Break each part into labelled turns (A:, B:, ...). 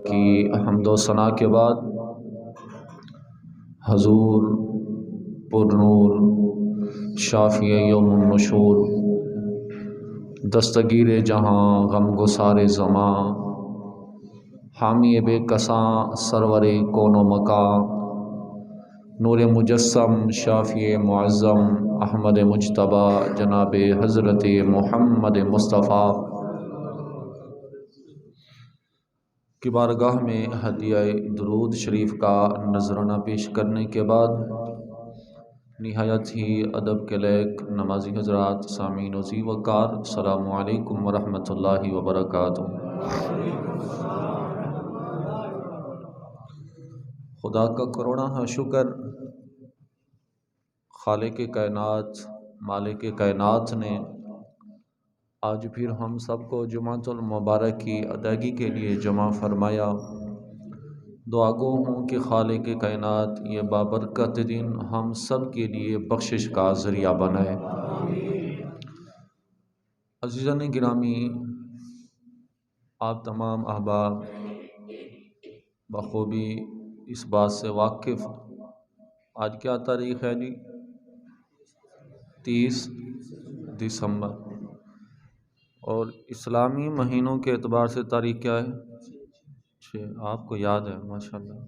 A: کی حمد و ثنا کے بعد حضور پر نور شافی یوم النشور دستگیر جہاں غم گسار زماں حامی بے کساں سرور کون و مکان نور مجسم شافی معظم احمد مجتبی جناب حضرت محمد مصطفیٰ کی بارگاہ میں ہدیہ درود شریف کا نذرانہ پیش کرنے کے بعد نہایت ہی ادب کے لائق نمازی حضرات، سامعین و ذی وقار، السلام علیکم ورحمۃ اللہ وبرکاتہ۔ خدا کا کروڑا شکر، خالق کائنات مالک کائنات نے آج پھر ہم سب کو جمعۃ المبارک کی ادائیگی کے لیے جمع فرمایا۔ دعا گو ہوں کہ خالق کائنات یہ بابرکت دن ہم سب کے لیے بخشش کا ذریعہ بنائے۔ عزیزان گرامی، آپ تمام احباب بخوبی اس بات سے واقف، آج کیا تاریخ ہے جی؟ 30 دسمبر، اور اسلامی مہینوں کے اعتبار سے تاریخ کیا ہے؟ آپ کو یاد ہے ماشاءاللہ،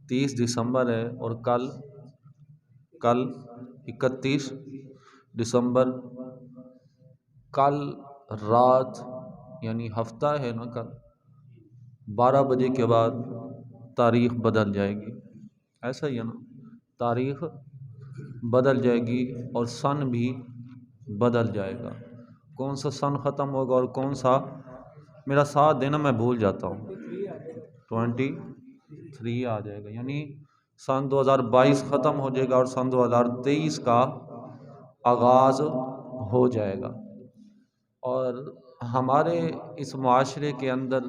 A: 30 دسمبر ہے، اور کل 31 دسمبر، کل رات یعنی ہفتہ ہے نا، کل 12 بجے کے بعد تاریخ بدل جائے گی، ایسا ہی ہے نا، تاریخ بدل جائے گی اور سن بھی بدل جائے گا۔ کون سا سن ختم ہوگا اور کون سا، میرا ساتھ دینا میں بھول جاتا ہوں، 23 آ جائے گا، یعنی سن 2022 ختم ہو جائے گا اور سن 2023 کا آغاز ہو جائے گا۔ اور ہمارے اس معاشرے کے اندر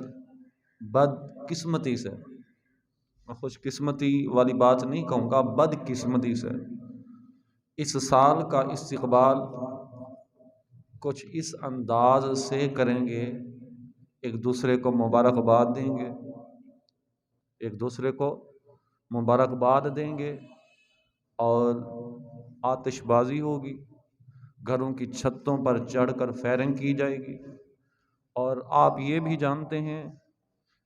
A: بدقسمتی سے، میں خوش قسمتی والی بات نہیں کہوں گا، بدقسمتی سے اس سال کا استقبال کچھ اس انداز سے کریں گے، ایک دوسرے کو مبارکباد دیں گے، ایک دوسرے کو مبارکباد دیں گے، اور آتش بازی ہوگی، گھروں کی چھتوں پر چڑھ کر فائرنگ کی جائے گی۔ اور آپ یہ بھی جانتے ہیں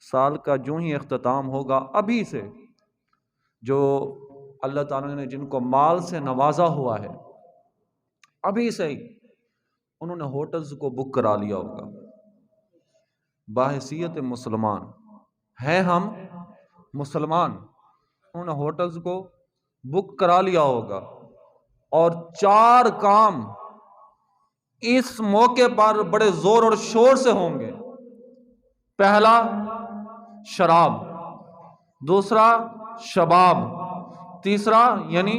A: سال کا جو ہی اختتام ہوگا، ابھی سے جو اللہ تعالیٰ نے جن کو مال سے نوازا ہوا ہے، ابھی سے ہی انہوں نے ہوٹلز کو بک کرا لیا ہوگا، بحیثیت مسلمان ہیں ہم مسلمان، انہوں نے ہوٹلز کو بک کرا لیا ہوگا، اور 4 کام اس موقع پر بڑے زور اور شور سے ہوں گے۔ پہلا شراب، دوسرا شباب، تیسرا یعنی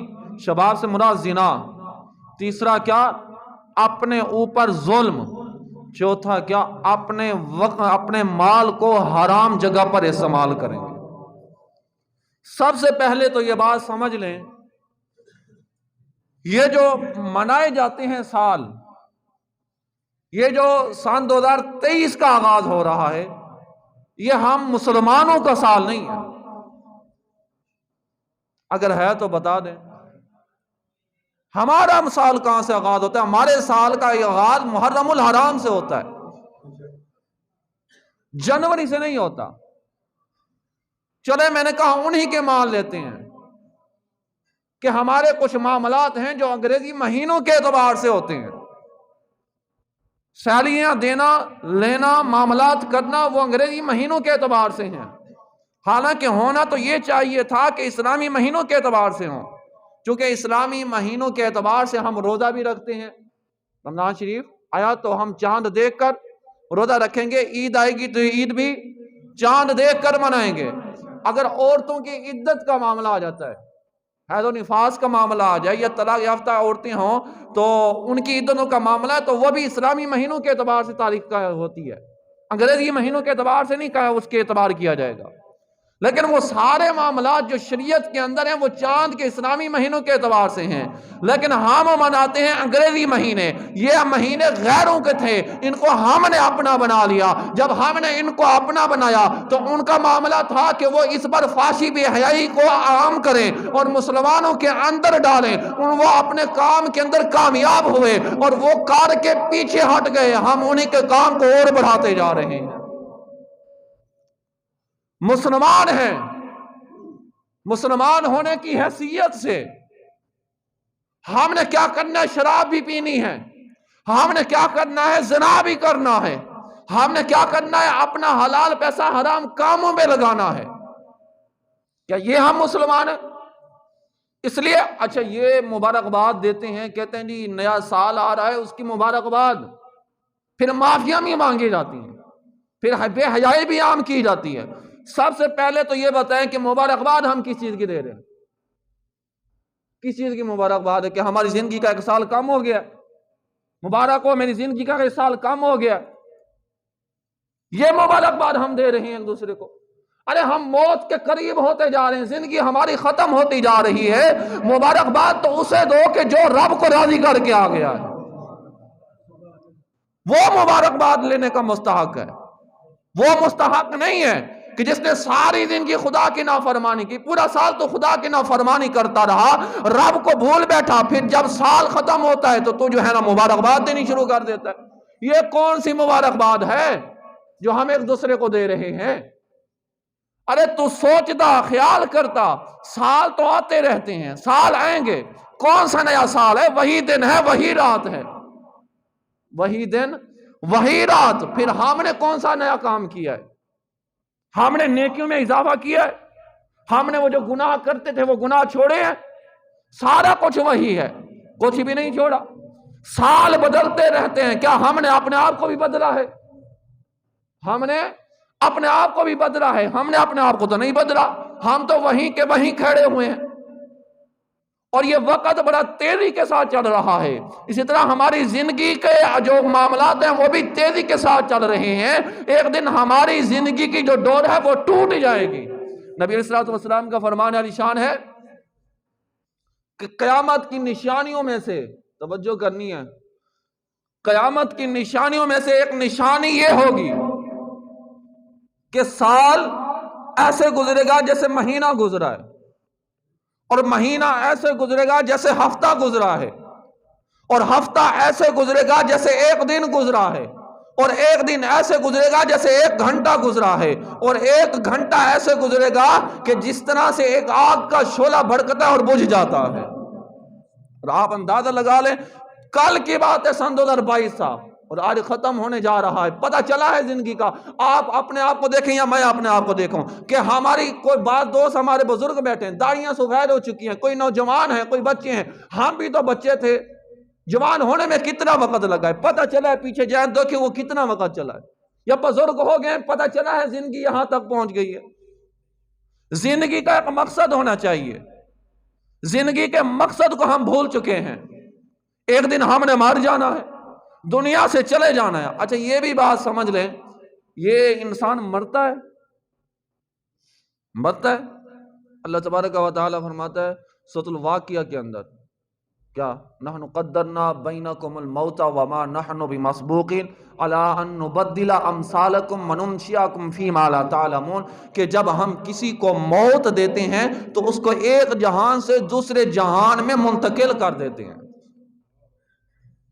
A: شباب سے مراد زنا، تیسرا کیا؟ اپنے اوپر ظلم، چوتھا کیا؟ اپنے وقت اپنے مال کو حرام جگہ پر استعمال کریں گے۔ سب سے پہلے تو یہ بات سمجھ لیں، یہ جو منائے جاتے ہیں سال، یہ جو سن 2023 کا آغاز ہو رہا ہے، یہ ہم مسلمانوں کا سال نہیں ہے۔ اگر ہے تو بتا دیں، ہمارا سال کہاں سے آغاز ہوتا ہے؟ ہمارے سال کا آغاز محرم الحرام سے ہوتا ہے، جنوری سے نہیں ہوتا۔ چلے میں نے کہا انہی کے مان لیتے ہیں کہ ہمارے کچھ معاملات ہیں جو انگریزی مہینوں کے اعتبار سے ہوتے ہیں، سیلیاں دینا لینا معاملات کرنا وہ انگریزی مہینوں کے اعتبار سے ہیں، حالانکہ ہونا تو یہ چاہیے تھا کہ اسلامی مہینوں کے اعتبار سے ہوں، چونکہ اسلامی مہینوں کے اعتبار سے ہم روزہ بھی رکھتے ہیں، رمضان شریف آیا تو ہم چاند دیکھ کر روزہ رکھیں گے، عید آئے گی تو عید بھی چاند دیکھ کر منائیں گے۔ اگر عورتوں کی عدت کا معاملہ آ جاتا ہے، حیض و نفاس کا معاملہ آ جائے، یا طلاق یافتہ عورتیں ہوں تو ان کی عدتوں کا معاملہ ہے، تو وہ بھی اسلامی مہینوں کے اعتبار سے تاریخ کا ہوتی ہے، انگریزی مہینوں کے اعتبار سے نہیں کہا اس کے اعتبار کیا جائے گا۔ لیکن وہ سارے معاملات جو شریعت کے اندر ہیں وہ چاند کے اسلامی مہینوں کے اعتبار سے ہیں، لیکن ہم مناتے ہیں انگریزی مہینے۔ یہ مہینے غیروں کے تھے، ان کو ہم نے اپنا بنا لیا۔ جب ہم نے ان کو اپنا بنایا تو ان کا معاملہ تھا کہ وہ اس پر فحاشی بے حیائی کو عام کریں اور مسلمانوں کے اندر ڈالیں۔ وہ اپنے کام کے اندر کامیاب ہوئے اور وہ کار کے پیچھے ہٹ گئے، ہم انہی کے کام کو اور بڑھاتے جا رہے ہیں۔ مسلمان ہیں، مسلمان ہونے کی حیثیت سے ہم نے کیا کرنا ہے؟ شراب بھی پینی ہے، ہم نے کیا کرنا ہے؟ زنا بھی کرنا ہے، ہم نے کیا کرنا ہے؟ اپنا حلال پیسہ حرام کاموں میں لگانا ہے۔ کیا یہ ہم مسلمان ہیں؟ اس لیے اچھا یہ مبارکباد دیتے ہیں، کہتے ہیں جی نیا سال آ رہا ہے اس کی مبارکباد، پھر معافیاں بھی مانگی جاتی ہیں، پھر بے حیائی بھی عام کی جاتی ہے۔ سب سے پہلے تو یہ بتائیں کہ مبارکباد ہم کس چیز کی دے رہے ہیں؟ کس چیز کی مبارکباد ہے؟ کہ ہماری زندگی کا ایک سال کم ہو گیا، مبارک ہو میری زندگی کا ایک سال کم ہو گیا، یہ مبارکباد ہم دے رہے ہیں ایک دوسرے کو؟ ارے ہم موت کے قریب ہوتے جا رہے ہیں، زندگی ہماری ختم ہوتی جا رہی ہے، مبارکباد تو اسے دو کہ جو رب کو راضی کر کے آ گیا ہے، وہ مبارکباد لینے کا مستحق ہے۔ وہ مستحق نہیں ہے کہ جس نے ساری زندگی خدا کی نافرمانی کی، پورا سال تو خدا کی نافرمانی کرتا رہا، رب کو بھول بیٹھا، پھر جب سال ختم ہوتا ہے تو جو ہے نا مبارکباد دینی شروع کر دیتا ہے۔ یہ کون سی مبارکباد ہے جو ہم ایک دوسرے کو دے رہے ہیں؟ ارے تو سوچتا، خیال کرتا، سال تو آتے رہتے ہیں، سال آئیں گے، کون سا نیا سال ہے؟ وہی دن ہے، وہی رات ہے، وہی دن وہی رات۔ پھر ہم نے کون سا نیا کام کیا ہے؟ ہم نے نیکیوں میں اضافہ کیا ہے؟ ہم نے وہ جو گناہ کرتے تھے وہ گناہ چھوڑے ہیں؟ سارا کچھ وہی ہے، کچھ بھی نہیں چھوڑا۔ سال بدلتے رہتے ہیں، کیا ہم نے اپنے آپ کو بھی بدلا ہے؟ ہم نے اپنے آپ کو بھی بدلا ہے؟ ہم نے اپنے آپ کو تو نہیں بدلا، ہم تو وہیں کے وہیں کھڑے ہوئے ہیں۔ اور یہ وقت بڑا تیزی کے ساتھ چل رہا ہے، اسی طرح ہماری زندگی کے جو معاملات ہیں وہ بھی تیزی کے ساتھ چل رہے ہیں۔ ایک دن ہماری زندگی کی جو ڈور ہے وہ ٹوٹ جائے گی۔ نبی علیہ الصلوۃ والسلام کا فرمان علی شان ہے کہ قیامت کی نشانیوں میں سے، توجہ کرنی ہے، قیامت کی نشانیوں میں سے ایک نشانی یہ ہوگی کہ سال ایسے گزرے گا جیسے مہینہ گزرا ہے، اور مہینہ ایسے گزرے گا جیسے ہفتہ گزرا ہے، اور ہفتہ ایسے گزرے گا جیسے ایک دن گزرا ہے، اور ایک دن ایسے گزرے گا جیسے ایک گھنٹہ گزرا ہے، اور ایک گھنٹہ ایسے گزرے گا کہ جس طرح سے ایک آگ کا شعلہ بھڑکتا ہے اور بجھ جاتا ہے۔ اور آپ اندازہ لگا لیں، کل کی بات ہے، سن 2022 صاحب، اور آج ختم ہونے جا رہا ہے، پتہ چلا ہے زندگی کا۔ آپ اپنے آپ کو دیکھیں یا میں اپنے آپ کو دیکھوں کہ ہماری کوئی بات دوست ہمارے بزرگ بیٹھے ہیں، داڑیاں سفید ہو چکی ہیں، کوئی نوجوان ہیں، کوئی بچے ہیں، ہم بھی تو بچے تھے، جوان ہونے میں کتنا وقت لگا ہے، پتہ چلا ہے، پیچھے جائیں دیکھیں وہ کتنا وقت چلا ہے، یا بزرگ ہو گئے، پتہ چلا ہے زندگی یہاں تک پہنچ گئی ہے۔ زندگی کا ایک مقصد ہونا چاہیے، زندگی کے مقصد کو ہم بھول چکے ہیں۔ ایک دن ہم نے مر جانا ہے، دنیا سے چلے جانا ہے۔ اچھا یہ بھی بات سمجھ لیں، یہ انسان مرتا ہے، مرتا ہے۔ اللہ تبارک و تعالی فرماتا ہے سورۃ الواقعہ کے اندر، کیا نحن قدرنا بینکم الموت وما نحن بمسبوقین علی ان نبدل امثالکم وننشئکم فیما لا تعلمون، کہ جب ہم کسی کو موت دیتے ہیں تو اس کو ایک جہان سے دوسرے جہان میں منتقل کر دیتے ہیں،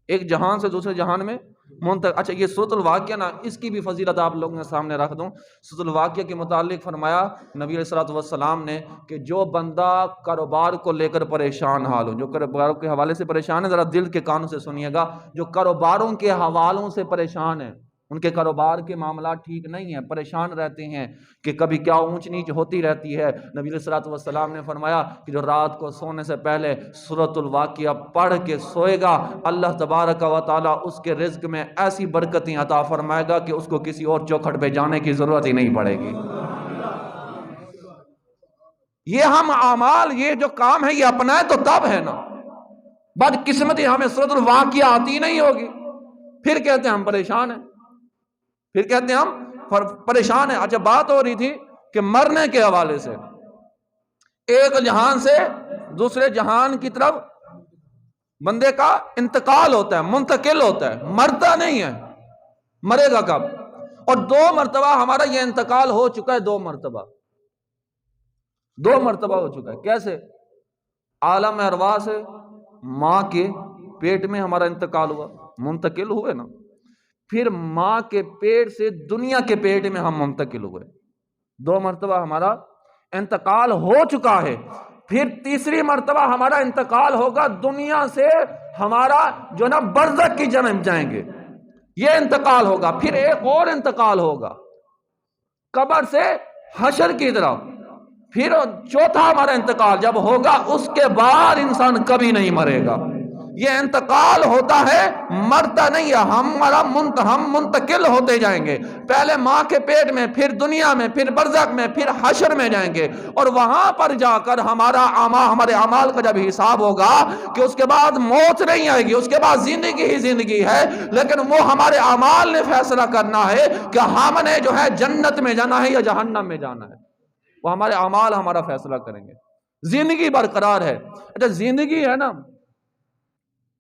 A: ایک جہان سے دوسرے جہان میں منتقل۔ اچھا یہ سورۃ الواقعہ نا، اس کی بھی فضیلت آپ لوگوں کے سامنے رکھ دوں۔ سورۃ الواقعہ کے متعلق فرمایا نبی علیہ الصلوۃ والسلام نے کہ جو بندہ کاروبار کو لے کر پریشان حال ہو، جو کاروبار کے حوالے سے پریشان ہے، ذرا دل کے کانوں سے سنیے گا، جو کاروباروں کے حوالوں سے پریشان ہیں، ان کے کاروبار کے معاملات ٹھیک نہیں ہیں، پریشان رہتے ہیں کہ کبھی کیا اونچ نیچ ہوتی رہتی ہے، نبی علیہ الصلوۃ والسلام نے فرمایا کہ جو رات کو سونے سے پہلے سورۃ الواقعہ پڑھ کے سوئے گا، اللہ تبارک و تعالیٰ اس کے رزق میں ایسی برکتیں عطا فرمائے گا کہ اس کو کسی اور چوکھٹ پہ جانے کی ضرورت ہی نہیں پڑے گی۔ یہ ہم اعمال، یہ جو کام ہے یہ اپنا ہے تو تب ہے نا، بدقسمتی ہمیں سورۃ الواقعہ آتی نہیں ہوگی، پھر کہتے ہیں ہم پریشان ہیں، پھر کہتے ہیں ہم پریشان ہیں۔ اچھا بات ہو رہی تھی کہ مرنے کے حوالے سے ایک جہان سے دوسرے جہان کی طرف بندے کا انتقال ہوتا ہے، منتقل ہوتا ہے، مرتا نہیں ہے۔ مرے گا کب؟ اور 2 مرتبہ ہمارا یہ انتقال ہو چکا ہے، 2 مرتبہ ہو چکا ہے۔ کیسے؟ عالم ارواح سے ماں کے پیٹ میں ہمارا انتقال ہوا، منتقل ہوئے نا۔ پھر ماں کے پیٹ سے دنیا کے پیٹ میں ہم منتقل ہوئے، 2 مرتبہ ہمارا انتقال ہو چکا ہے۔ پھر تیسری مرتبہ ہمارا انتقال ہوگا، دنیا سے ہمارا جو نا برزخ کی جنم جائیں گے، یہ انتقال ہوگا۔ پھر ایک اور انتقال ہوگا قبر سے حشر کی طرف، پھر چوتھا ہمارا انتقال جب ہوگا، اس کے بعد انسان کبھی نہیں مرے گا۔ یہ انتقال ہوتا ہے، مرتا نہیں ہے۔ ہم منتقل ہوتے جائیں گے، پہلے ماں کے پیٹ میں، پھر دنیا میں، پھر برزخ میں، پھر حشر میں جائیں گے، اور وہاں پر جا کر ہمارے اعمال کا جب حساب ہوگا کہ اس کے بعد موت نہیں آئے گی، اس کے بعد زندگی ہی زندگی ہے، لیکن وہ ہمارے اعمال نے فیصلہ کرنا ہے کہ ہم نے جو ہے جنت میں جانا ہے یا جہنم میں جانا ہے۔ وہ ہمارے اعمال ہمارا فیصلہ کریں گے۔ زندگی برقرار ہے۔ اچھا زندگی ہے نا،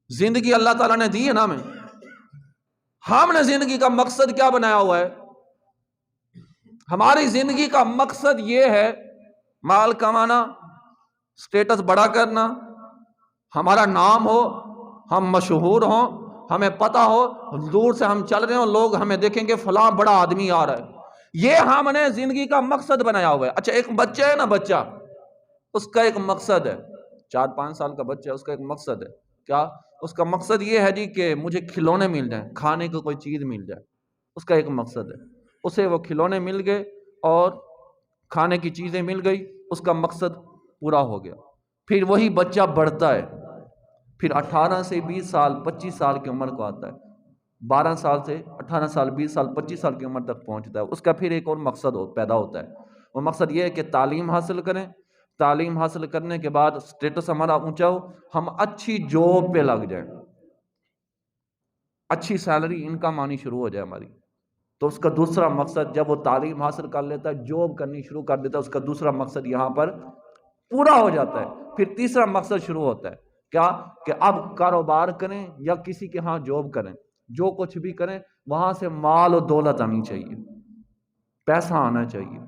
A: زندگی اللہ تعالیٰ نے دی ہے نا ہمیں، ہم نے زندگی کا مقصد کیا بنایا ہوا ہے؟ ہماری زندگی کا مقصد یہ ہے مال کمانا، سٹیٹس بڑا کرنا، ہمارا نام ہو، ہم مشہور ہوں، ہمیں پتہ ہو، دور سے ہم چل رہے ہوں، لوگ ہمیں دیکھیں گے فلاں بڑا آدمی آ رہا ہے۔ یہ ہم نے زندگی کا مقصد بنایا ہوا ہے۔ اچھا ایک بچہ ہے نا، بچہ، اس کا ایک مقصد ہے، 4-5 سال کا بچہ ہے، اس کا ایک مقصد ہے۔ کیا؟ اس کا مقصد یہ ہے جی کہ مجھے کھلونے مل جائیں، کھانے کو کوئی چیز مل جائے، اس کا ایک مقصد ہے۔ اسے وہ کھلونے مل گئے اور کھانے کی چیزیں مل گئی، اس کا مقصد پورا ہو گیا۔ پھر وہی بچہ بڑھتا ہے، پھر 18 سے 20 سال 25 سال کی عمر کو آتا ہے، 12 سال سے 18 سال 20 سال 25 سال کی عمر تک پہنچتا ہے۔ اس کا پھر ایک اور مقصد پیدا ہوتا ہے۔ وہ مقصد یہ ہے کہ تعلیم حاصل کریں، تعلیم حاصل کرنے کے بعد سٹیٹس ہمارا اونچا ہو، ہم اچھی جاب پہ لگ جائیں، اچھی سیلری انکم آنی شروع ہو جائے ہماری۔ تو اس کا دوسرا مقصد، جب وہ تعلیم حاصل کر لیتا ہے، جاب کرنی شروع کر دیتا ہے، اس کا دوسرا مقصد یہاں پر پورا ہو جاتا ہے۔ پھر تیسرا مقصد شروع ہوتا ہے، کیا؟ کہ اب کاروبار کریں یا کسی کے ہاں جاب کریں، جو کچھ بھی کریں وہاں سے مال و دولت آنی چاہیے، پیسہ آنا چاہیے،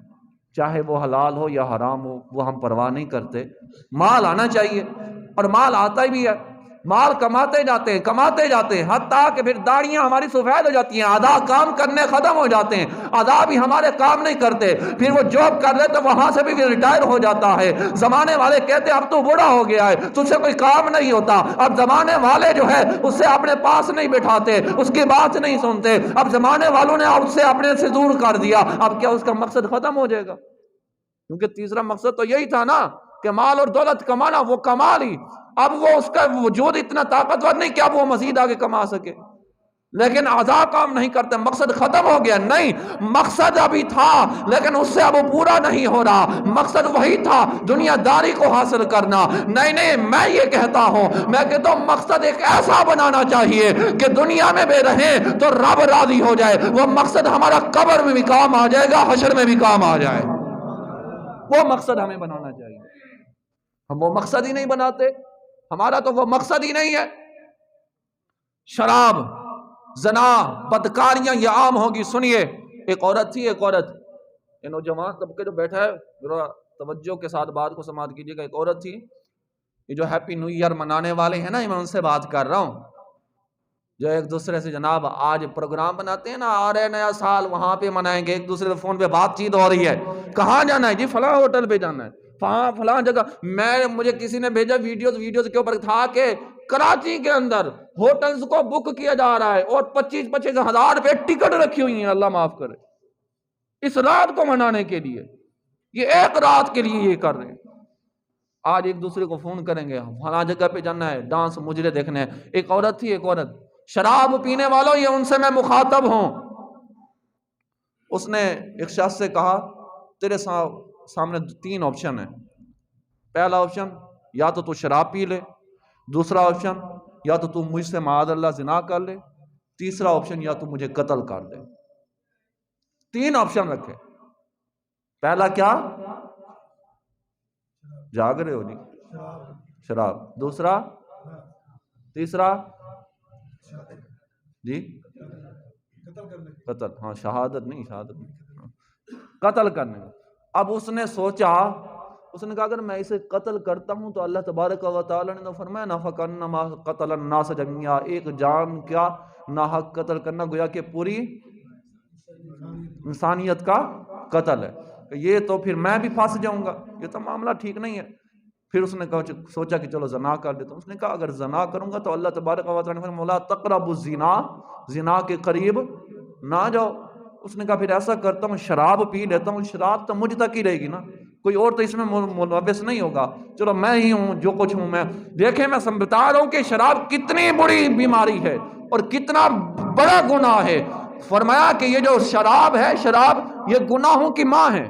A: چاہے وہ حلال ہو یا حرام ہو، وہ ہم پرواہ نہیں کرتے، مال آنا چاہیے۔ اور مال آتا ہی بھی ہے، مال کماتے جاتے ہیں حتیٰ کہ پھر داڑیاں ہماری سفید ہو جاتی ہیں، آدھا کام کرنے ختم ہو جاتے ہیں، آدھا بھی ہمارے کام نہیں کرتے، پھر وہ جاب کر رہے تو وہاں سے بھی ریٹائر ہو جاتا ہے۔ زمانے والے کہتے اب تو بوڑھا ہو گیا ہے، تجھ سے کوئی کام نہیں ہوتا۔ اب زمانے والے جو ہے اس سے اپنے پاس نہیں بٹھاتے، اس کی بات نہیں سنتے، اب زمانے والوں نے اس سے اپنے سے دور کر دیا۔ اب کیا اس کا مقصد ختم ہو جائے گا؟ کیونکہ تیسرا مقصد تو یہی تھا نا کہ مال اور دولت کمانا، وہ کما لی، اب وہ اس کا وجود اتنا طاقتور نہیں کہ اب وہ مزید آگے کما سکے، لیکن اعضاء کام نہیں کرتے، مقصد ختم ہو گیا۔ نہیں، مقصد ابھی تھا لیکن اس سے اب وہ پورا نہیں ہو رہا، مقصد وہی تھا، دنیا داری کو حاصل کرنا۔ نہیں، میں یہ کہتا ہوں، میں کہتا ہوں مقصد ایک ایسا بنانا چاہیے کہ دنیا میں بھی رہیں تو رب راضی ہو جائے، وہ مقصد ہمارا قبر میں بھی کام آ جائے گا، حشر میں بھی کام آ جائے، وہ مقصد ہمیں بنانا چاہیے۔ ہم وہ مقصد ہی نہیں بناتے، ہمارا تو وہ مقصد ہی نہیں ہے۔ شراب، زنا، بدکاریاں یہ عام ہوگی۔ سنیے، ایک عورت تھی، یہ نوجوان طبقے جو بیٹھا ہے ذرا توجہ کے ساتھ بات کو سماعت کیجیے گا۔ ایک عورت تھی، یہ جو ہیپی نیو ایئر منانے والے ہیں نا، میں ان سے بات کر رہا ہوں، جو ایک دوسرے سے جناب آج پروگرام بناتے ہیں نا، آ رہے نیا سال وہاں پہ منائیں گے، ایک دوسرے سے فون پہ بات چیت ہو رہی ہے، کہاں جانا ہے جی؟ فلاں ہوٹل پہ جانا ہے، فلاں جگہ۔ مجھے کسی نے بھیجا ویڈیوز کے اوپر تھا کہ کراچی کے اندر ہوٹلز کو بک کیا جا رہا ہے اور 25 ہزار روپے ٹکٹ رکھی ہوئی ہیں، اللہ معاف کرے، اس رات کو منانے کے لیے، یہ ایک رات کے لیے یہ کر رہے ہیں۔ آج ایک دوسرے کو فون کریں گے، فلاں جگہ پہ جانا ہے، ڈانس مجرے دیکھنے ہیں۔ ایک عورت تھی، شراب پینے والوں، یہ ان سے میں مخاطب ہوں۔ اس نے ایک شخص سے کہا، تیرے سامنے 3 آپشن ہیں، پہلا آپشن یا تو شراب پی لے، دوسرا آپشن یا تو مجھ سے معاذ اللہ زنا کر لے، تیسرا آپشن یا تو مجھے قتل کر دے۔ 3 آپشن رکھے۔ پہلا کیا؟ جاگ رہے ہو جی؟ شراب. دوسرا؟ تیسرا؟ جی قتل. ہاں شہادت نہیں، قتل کرنے. اب اس نے سوچا، اس نے کہا اگر میں اسے قتل کرتا ہوں تو اللہ تبارک و تعالی نے فرمایا نَفَكَنَّمَا قَتَلَ النَّاسَ جَمِيعًا، ایک جان کیا ناحق قتل کرنا گویا کہ پوری انسانیت کا قتل ہے. یہ تو پھر میں بھی پھنس جاؤں گا، یہ تو معاملہ ٹھیک نہیں ہے. پھر اس نے سوچا کہ چلو زنا کر لیتا ہوں. اس نے کہا اگر زنا کروں گا تو اللہ تبارک و تعالی نے فرمایا وَلَا تَقْرَبُوا الزِّنَا، زنا کے قریب نہ جاؤ. اس نے کہا پھر ایسا کرتا ہوں شراب پی لیتا ہوں، شراب تو مجھ تک ہی رہے گی نا، کوئی اور تو اس میں ملوث نہیں ہوگا، چلو میں ہی ہوں جو کچھ ہوں میں. دیکھیں میں بتا رہا ہوں کہ شراب کتنی بڑی بیماری ہے اور کتنا بڑا گناہ ہے. فرمایا کہ یہ جو شراب ہے، شراب یہ گناہوں کی ماں ہے،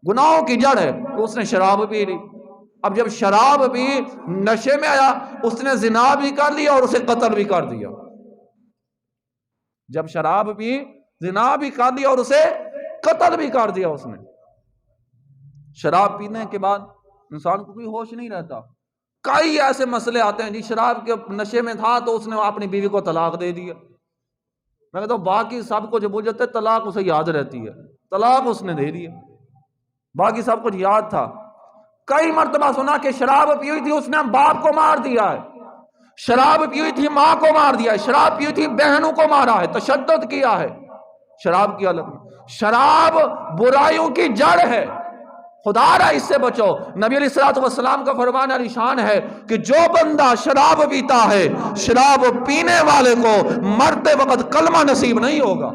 A: گناہوں کی جڑ ہے. تو اس نے شراب پی لی. اب جب شراب بھی نشے میں آیا، اس نے زنا بھی کر لیا اور اسے قتل بھی کر دیا. جب شراب بھی زنا بھی کر دیا اور اسے قتل بھی کر دیا اس نے. شراب پینے کے بعد انسان کو کوئی ہوش نہیں رہتا. کئی ایسے مسئلے آتے ہیں جی، شراب کے نشے میں تھا تو اس نے اپنی بیوی کو طلاق دے دیا. میں کہتا ہوں باقی سب کچھ بھول جاتے، طلاق اسے یاد رہتی ہے، طلاق اس نے دے دیا، باقی سب کچھ یاد تھا. کئی مرتبہ سنا کہ شراب پی ہوئی تھی اس نے باپ کو مار دیا ہے، شراب پی ہوئی تھی ماں کو مار دیا ہے، شراب پی ہوئی تھی بہنوں کو مارا ہے، تشدد کیا ہے شراب کی حالت میں. شراب برائیوں کی جڑ ہے، خدا را اس سے بچو. نبی علیہ الصلوۃ والسلام کا فرمان علی شان ہے کہ جو بندہ شراب پیتا ہے، شراب پینے والے کو مرتے وقت کلمہ نصیب نہیں ہوگا،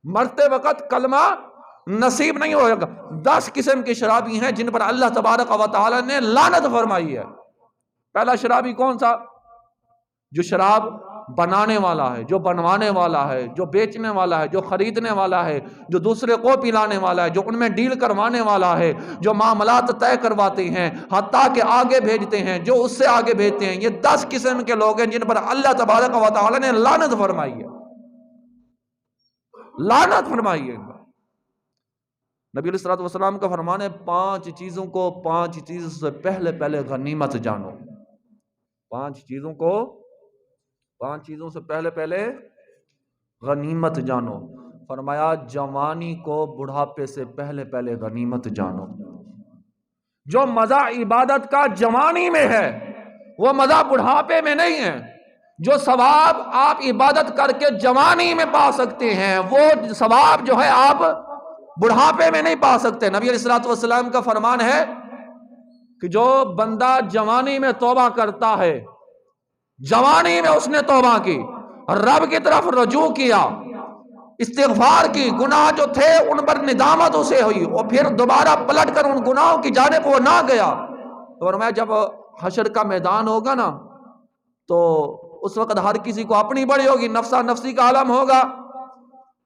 A: مرتے وقت کلمہ نصیب نہیں ہوگا. 10 قسم کے شرابی ہیں جن پر اللہ تبارک و تعالی نے لعنت فرمائی ہے. پہلا شرابی کون سا؟ جو شراب بنانے والا ہے، جو بنوانے والا ہے، جو بیچنے والا ہے، جو خریدنے والا ہے، جو دوسرے کو پلانے والا ہے، جو ان میں ڈیل کروانے والا ہے، جو معاملات طے کرواتے ہیں حتیٰ کہ آگے بھیجتے ہیں، جو اس سے آگے بھیجتے ہیں. یہ 10 قسم کے لوگ ہیں جن پر اللہ تبارک و تعالی نے لعنت فرمائی ہے، لعنت فرمائی ہے. نبی علیہ الصلوۃ والسلام کا فرمان ہے 5 چیزوں کو 5 چیزوں سے پہلے غنیمت جانو. 5 چیزوں کو 5 چیزوں سے پہلے غنیمت جانو. فرمایا جوانی کو بڑھاپے سے پہلے غنیمت جانو. جو مزہ عبادت کا جوانی میں ہے وہ مزہ بڑھاپے میں نہیں ہے. جو ثواب آپ عبادت کر کے جوانی میں پا سکتے ہیں وہ ثواب جو ہے آپ بڑھاپے میں نہیں پا سکتے. نبی علیہ الصلوۃ والسلام کا فرمان ہے کہ جو بندہ جوانی میں توبہ کرتا ہے، جوانی میں اس نے توبہ کی، رب کی طرف رجوع کیا، استغفار کی، گناہ جو تھے ان پر ندامت اسے ہوئی اور پھر دوبارہ پلٹ کر ان گناہوں کی جانب وہ نہ گیا. اور میں جب حشر کا میدان ہوگا نا تو اس وقت ہر کسی کو اپنی بڑی ہوگی، نفسا نفسی کا عالم ہوگا.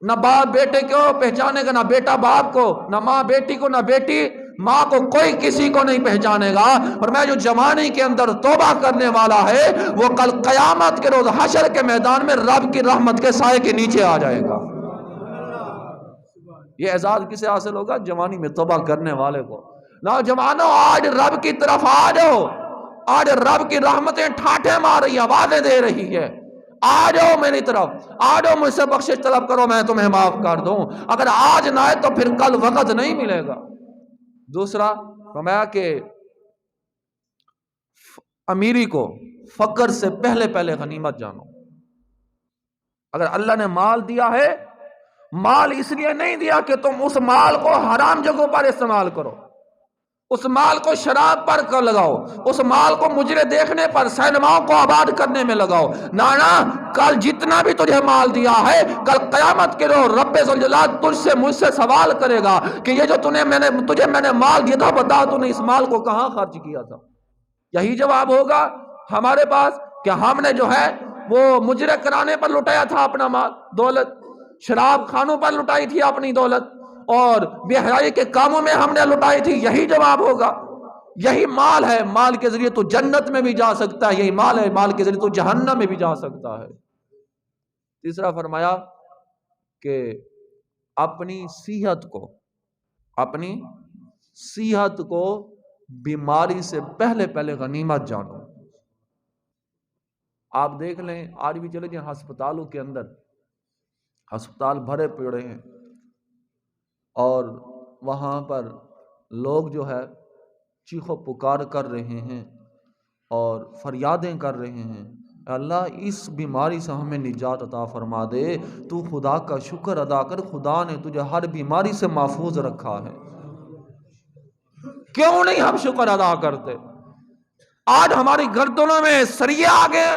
A: نہ باپ بیٹے کو پہچانے گا، نہ بیٹا باپ کو، نہ ماں بیٹی کو، نہ بیٹی ماں کو، کوئی کسی کو نہیں پہچانے گا. اور میں جو جوانی کے اندر توبہ کرنے والا ہے وہ کل قیامت کے روز حشر کے میدان میں رب کی رحمت کے سائے کے نیچے آ جائے گا. یہ اعزاز کسے حاصل ہوگا؟ جوانی میں توبہ کرنے والے کو. نوجوانوں آج رب کی طرف آ جاؤ، آج رب کی رحمتیں ٹھاٹھے مار رہی ہیں، آوازیں دے رہی ہے. آ جاؤ میری طرف، آ جاؤ مجھ سے بخشش طلب کرو، میں تمہیں معاف کر دوں. اگر آج نہ آئے تو پھر کل وقت نہیں ملے گا. دوسرا فرمایا کہ امیری کو فقر سے پہلے غنیمت جانو. اگر اللہ نے مال دیا ہے، مال اس لیے نہیں دیا کہ تم اس مال کو حرام جگہوں پر استعمال کرو، اس مال کو شراب پر لگاؤ، اس مال کو مجرے دیکھنے پر، سینماؤں کو آباد کرنے میں لگاؤ. نانا کل جتنا بھی تجھے مال دیا ہے، کل قیامت کے روز رب ذوالجلال تجھ سے مجھ سے سوال کرے گا کہ یہ جو تجھے میں نے مال دیا تھا، بتا تو نے اس مال کو کہاں خرچ کیا تھا. یہی جواب ہوگا ہمارے پاس کہ ہم نے جو ہے وہ مجرے کرانے پر لٹایا تھا اپنا مال، دولت، شراب خانوں پر لٹائی تھی اپنی دولت، اور بے حیائی کے کاموں میں ہم نے لٹائی تھی. یہی جواب ہوگا. یہی مال ہے، مال کے ذریعے تو جنت میں بھی جا سکتا ہے، یہی مال ہے، مال کے ذریعے تو جہنم میں بھی جا سکتا ہے. تیسرا فرمایا کہ اپنی صحت کو بیماری سے پہلے غنیمت جانو۔ آپ دیکھ لیں آج بھی چلے جائیں ہسپتالوں کے اندر، ہسپتال بھرے پڑے ہیں اور وہاں پر لوگ جو ہے چیخو پکار کر رہے ہیں اور فریادیں کر رہے ہیں، اللہ اس بیماری سے ہمیں نجات عطا فرما دے۔ تو خدا کا شکر ادا کر، خدا نے تجھے ہر بیماری سے محفوظ رکھا ہے۔ کیوں نہیں ہم شکر ادا کرتے؟ آج ہماری گردنوں میں سریے آ گئے،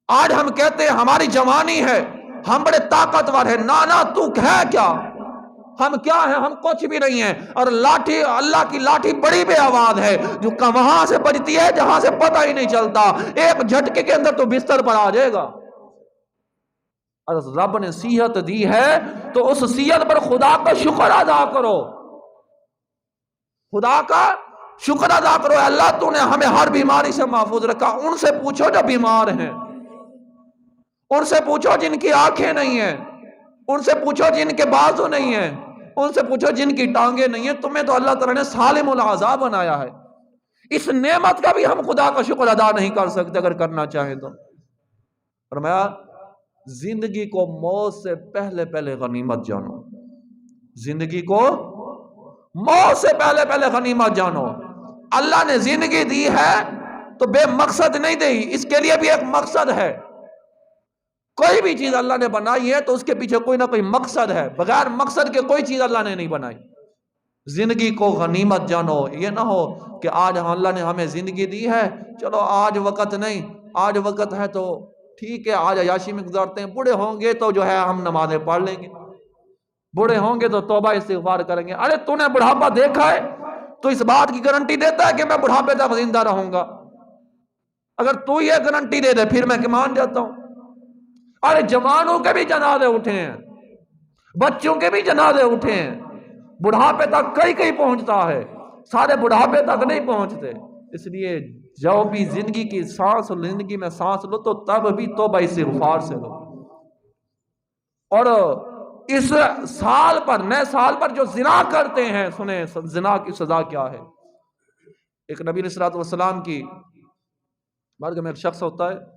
A: آج ہم کہتے ہیں ہماری جوانی ہے، ہم بڑے طاقتور ہیں۔ نانا تو ہے کیا؟ ہم کیا ہیں؟ ہم کچھ بھی نہیں ہیں۔ اور لاٹھی، اللہ کی لاٹھی بڑی بے آواز ہے جو وہاں سے بجتی ہے جہاں سے پتہ ہی نہیں چلتا، ایک جھٹکے کے اندر تو بستر پر آ جائے گا۔ اور رب نے صحت دی ہے تو اس صحت پر خدا کا شکر ادا کرو، خدا کا شکر ادا کرو۔ اللہ تو نے ہمیں ہر بیماری سے محفوظ رکھا۔ ان سے پوچھو جو بیمار ہیں، ان سے پوچھو جن کی آنکھیں نہیں ہیں، ان سے پوچھو جن کے بازو نہیں ہیں، ان سے پوچھو جن کی ٹانگیں نہیں ہیں۔ تمہیں تو اللہ تعالیٰ نے سالم الاعضاء بنایا ہے، اس نعمت کا بھی ہم خدا کا شکر ادا نہیں کر سکتے اگر کرنا چاہیں تو۔ فرمایا زندگی کو موت سے پہلے غنیمت جانو، زندگی کو موت سے پہلے غنیمت جانو۔ اللہ نے زندگی دی ہے تو بے مقصد نہیں دی، اس کے لیے بھی ایک مقصد ہے۔ کوئی بھی چیز اللہ نے بنائی ہے تو اس کے پیچھے کوئی نہ کوئی مقصد ہے، بغیر مقصد کے کوئی چیز اللہ نے نہیں بنائی۔ زندگی کو غنیمت جانو، یہ نہ ہو کہ آج اللہ نے ہمیں زندگی دی ہے، چلو آج وقت نہیں، آج وقت ہے تو ٹھیک ہے آج عیاشی میں گزارتے ہیں، بوڑھے ہوں گے تو جو ہے ہم نمازیں پڑھ لیں گے، بوڑھے ہوں گے تو توبہ استغفار کریں گے۔ ارے تو نے بڑھاپا دیکھا ہے تو اس بات کی گارنٹی دیتا ہے کہ میں بڑھاپے تک زندہ رہوں گا؟ اگر تو یہ گارنٹی دے دے پھر میں کہ مان جاتا ہوں۔ ارے جوانوں کے بھی جنازے اٹھے ہیں، بچوں کے بھی جنازے اٹھے ہیں، بڑھاپے تک کئی پہنچتا ہے، سارے بڑھاپے تک نہیں پہنچتے۔ اس لیے جب بھی زندگی کی سانس، زندگی میں سانس لو تو تب بھی توبہ استغفار سے لو۔ اور اس سال پر، نئے سال پر جو زنا کرتے ہیں، سنیں زنا کی سزا کیا ہے۔ ایک نبی علیہ الصلوۃ والسلام کی بارگاہ میں ایک شخص ہوتا ہے،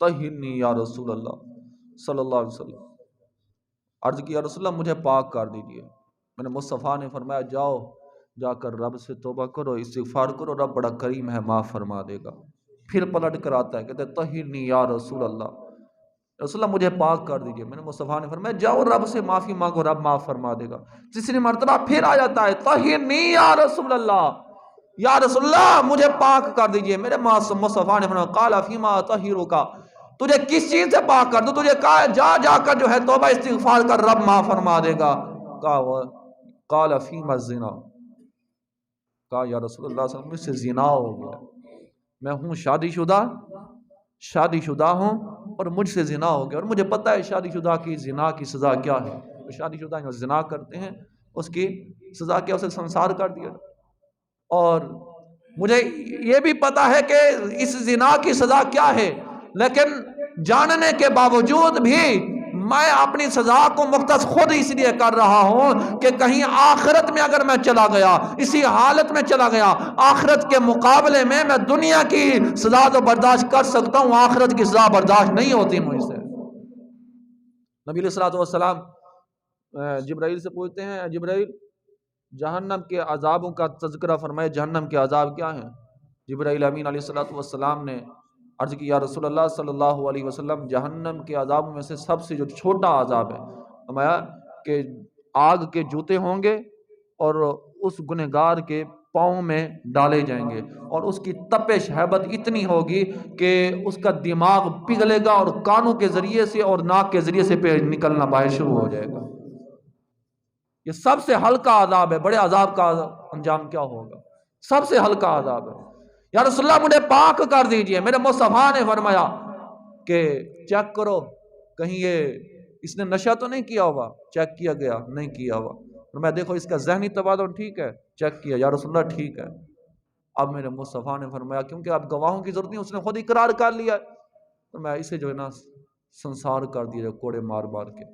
A: طہرنی یا رسول اللہ صلی اللہ علیہ وسلم، عرض کی یا رسول اللہ مجھے پاک کر دیجئے۔ میں نے مصطفیٰ نے فرمایا جاؤ جا کر رب سے توبہ کرو، استغفار کرو، رب بڑا کریم ہے، معاف فرما دے گا۔ پھر پلٹ کر آتا ہے کہتے طہرنی یا رسول اللہ، رسول اللہ مجھے پاک کر دیجئے۔ میں نے مصطفیٰ نے فرمایا جاؤ رب سے معافی مانگو، رب معاف فرما دے گا۔ تیسری مرتبہ پھر آ جاتا ہے طہرنی یا رسول اللہ، یا رسول اللہ مجھے پاک کر دیجئے۔ میرے مصطفیٰ نے فرمایا قال فیما طہرک، تجھے کس چیز سے پاک کر دوں؟ تجھے کہا جا کر جو ہے توبہ استغفار کر، رب معاف فرما دے گا۔ قال فیما الزنا، کہا یا رسول اللہ صلی اللہ علیہ وسلم مجھ سے زنا ہو گیا، میں ہوں شادی شدہ ہوں اور مجھ سے زنا ہو گیا، اور مجھے پتہ ہے شادی شدہ کی زنا کی سزا کیا ہے۔ شادی شدہ جو زنا کرتے ہیں اس کی سزا کیا، اسے سنسار کر دیا۔ اور مجھے یہ بھی پتا ہے کہ اس زنا کی سزا کیا ہے، لیکن جاننے کے باوجود بھی میں اپنی سزا کو مختص خود اس لیے کر رہا ہوں کہ کہیں آخرت میں اگر میں چلا گیا، اسی حالت میں چلا گیا، آخرت کے مقابلے میں دنیا کی سزا تو برداشت کر سکتا ہوں، آخرت کی سزا برداشت نہیں ہوتی مجھ سے۔ نبی علیہ الصلوۃ والسلام جبرائیل سے پوچھتے ہیں جبرائیل جہنم کے عذابوں کا تذکرہ فرمائے، جہنم کے عذاب کیا ہیں؟ جبرائیل امین علیہ الصلوۃ والسلام نے عرض کی یا رسول اللہ صلی اللہ علیہ وسلم جہنم کے عذابوں میں سے سب سے جو چھوٹا عذاب ہے، فرمایا کہ آگ کے جوتے ہوں گے اور اس گنہگار کے پاؤں میں ڈالے جائیں گے، اور اس کی تپش ہیبت اتنی ہوگی کہ اس کا دماغ پگھلے گا اور کانوں کے ذریعے سے اور ناک کے ذریعے سے پہ نکلنا باہر شروع ہو جائے گا۔ یہ سب سے ہلکا عذاب ہے، بڑے عذاب کا انجام کیا ہوگا؟ سب سے ہلکا عذاب ہے۔ یا رسول اللہ مجھے پاک کر دیجئے۔ میرے مصطفیٰ نے فرمایا کہ چیک کرو کہیں اس نے نشہ تو نہیں کیا ہوا۔ چیک کیا گیا، نہیں کیا ہوا۔ میں دیکھو اس کا ذہنی توازن ٹھیک ہے، چیک کیا، یا رسول اللہ ٹھیک ہے۔ اب میرے مصطفیٰ نے فرمایا کیونکہ اب گواہوں کی ضرورت نہیں، اس نے خود اقرار کر لیا، تو میں اسے جو ہے نا سنسار کر دیا کوڑے مار کے۔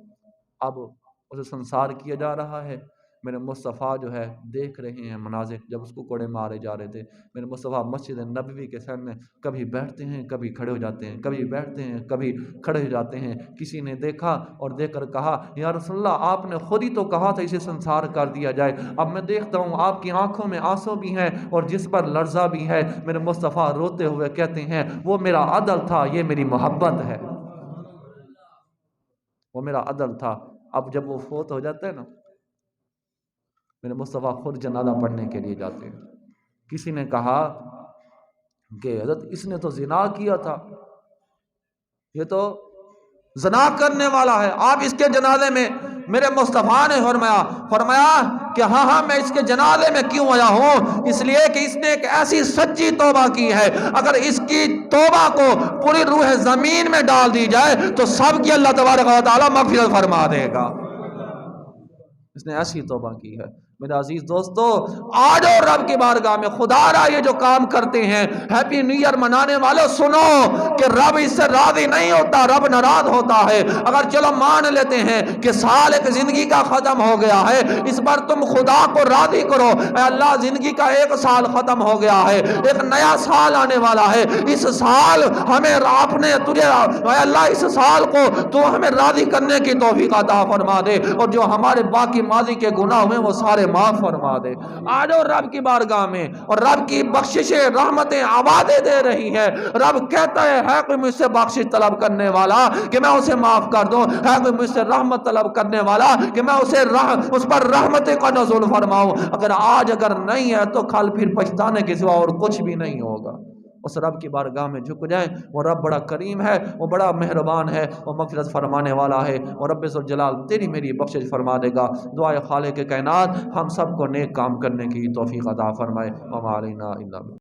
A: اب اسے سنسار کیا جا رہا ہے۔ میرے مصطفیٰ جو ہے دیکھ رہے ہیں مناظر، جب اس کو کوڑے مارے جا رہے تھے میرے مصطفیٰ مسجد نبوی کے سامنے کبھی بیٹھتے ہیں کبھی کھڑے ہو جاتے ہیں، کبھی بیٹھتے ہیں کبھی کھڑے ہو جاتے ہیں۔ کسی نے دیکھا اور دیکھ کر کہا یا رسول اللہ آپ نے خود ہی تو کہا تھا اسے سنسار کر دیا جائے، اب میں دیکھتا ہوں آپ کی آنکھوں میں آنسو بھی ہیں اور جس پر لرزہ بھی ہے۔ میرے مصطفیٰ روتے ہوئے کہتے ہیں وہ میرا عدل تھا، یہ میری محبت ہے، وہ میرا عدل تھا۔ اب جب وہ فوت ہو جاتا ہے نا، میرے مصطفیٰ خود جنازہ پڑھنے کے لیے جاتے ہیں۔ کسی نے کہا کہ حضرت اس نے تو زنا کیا تھا، یہ تو زنا کرنے والا ہے، آپ اس کے جنازے میں؟ میرے مصطفیٰ نے فرمایا کہ ہاں میں اس کے جنازے میں کیوں آیا ہوں، اس لیے کہ اس نے ایک ایسی سچی توبہ کی ہے، اگر اس کی توبہ کو پوری روح زمین میں ڈال دی جائے تو سب کی اللہ تبارک و تعالی مغفرت فرما دے گا۔ اس نے ایسی توبہ کی ہے۔ میرے عزیز دوستو، آج اور رب کی بارگاہ میں خدا را یہ جو کام کرتے ہیں، ہیپی نیو ایئر منانے والوں سنو کہ رب اس سے راضی نہیں ہوتا، رب ناراض ہوتا ہے۔ اگر چلو مان لیتے ہیں کہ سال ایک زندگی کا ختم ہو گیا ہے، اس پر تم خدا کو راضی کرو، اے اللہ زندگی کا ایک سال ختم ہو گیا ہے، ایک نیا سال آنے والا ہے، اس سال ہمیں اے اللہ اس سال کو تو ہمیں راضی کرنے کی توفیق عطا فرما دے، اور جو ہمارے باقی ماضی کے گناہ ہوئے وہ سارے معاف فرما دے۔ آج اور رب کی بارگاہ میں اور رب کی بخششیں رحمتیں آوازیں دے رہی ہے۔ رب کہتا ہے کوئی مجھ سے بخشش طلب کرنے والا کہ میں اسے معاف کر دوں، ہے کوئی مجھ سے رحمت طلب کرنے والا کہ میں اس پر رحمتیں کا نزول فرماؤں۔ اگر نہیں ہے تو کل پھر پچھتانے کے سوا اور کچھ بھی نہیں ہوگا۔ اس رب کی بارگاہ میں جھک جائیں، وہ رب بڑا کریم ہے، وہ بڑا مہربان ہے، وہ مغفرت فرمانے والا ہے، اور رب ذوالجلال تیری میری بخشش فرما دے گا۔ دعائے خالق کائنات ہم سب کو نیک کام کرنے کی توفیق عطا فرمائے۔ وما علینا الا